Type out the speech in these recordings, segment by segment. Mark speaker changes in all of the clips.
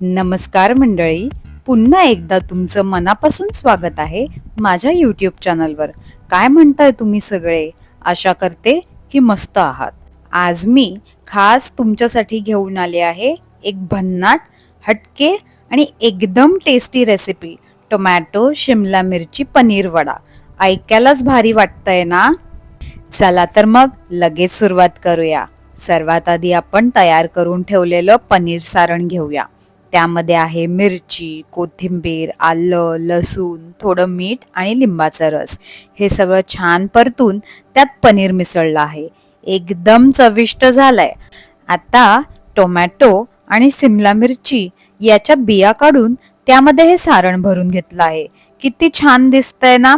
Speaker 1: नमस्कार मंडळी, पुन्हा एकदा तुमचं मनापासून स्वागत आहे माझ्या यूट्यूब चॅनलवर. काय म्हणताय तुम्ही सगळे? आशा करते की मस्त आहात. आज मी खास तुमच्यासाठी घेऊन आले आहे एक भन्नाट, हटके आणि एकदम टेस्टी रेसिपी, टोमॅटो शिमला मिरची पनीर वडा. ऐकायलाच भारी वाटतंय ना? चला तर मग लगेच सुरुवात करूया. सर्वात आधी आपण तयार करून ठेवलेलं पनीर सारण घेऊया. त्यामध्ये आहे मिरची, कोथिंबीर, आलं, लसूण, थोडं मीठ आणि लिंबाचा रस. हे सगळं छान परतून त्यात पनीर मिसळलं आहे. एकदम चविष्ट झालंय. आता टोमॅटो आणि सिमला मिरची याच्या बिया काढून त्यामध्ये हे सारण भरून घेतलं आहे. किती छान दिसतंय ना?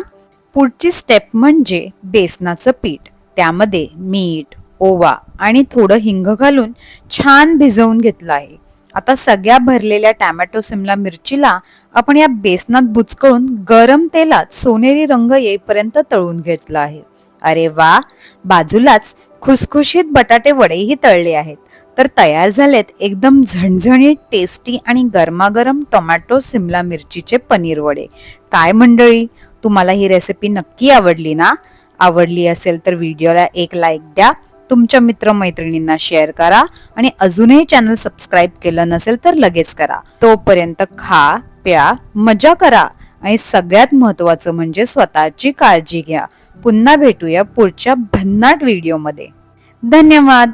Speaker 1: पुढची स्टेप म्हणजे बेसनाचं पीठ. त्यामध्ये मीठ, ओवा आणि थोडं हिंग घालून छान भिजवून घेतलं आहे. आता सगळ्या भरलेल्या टोमॅटो सिमला मिरचीला आपण या बेसनात बुचकळून गरम तेलात सोनेरी रंग येईपर्यंत तळून घेतला आहे. अरे वा! बाजूलाच खुसखुशीत बटाटे वडेही तळले आहेत. तर तयार झालेत एकदम झणझणीत, टेस्टी आणि गरमागरम टोमॅटो सिमला मिरचीचे पनीर वडे. काय मंडळी, तुम्हाला ही रेसिपी नक्की आवडली ना? आवडली असेल तर व्हिडिओला एक लाईक द्या, तुमच्या मित्रमैत्रिणींना शेअर करा आणि अजूनही चॅनल सबस्क्राईब केलं नसेल तर लगेच करा. तोपर्यंत खा, प्या, मजा करा आणि सगळ्यात महत्त्वाचं म्हणजे स्वतःची काळजी घ्या. पुन्हा भेटूया पुढच्या भन्नाट व्हिडिओमध्ये. धन्यवाद.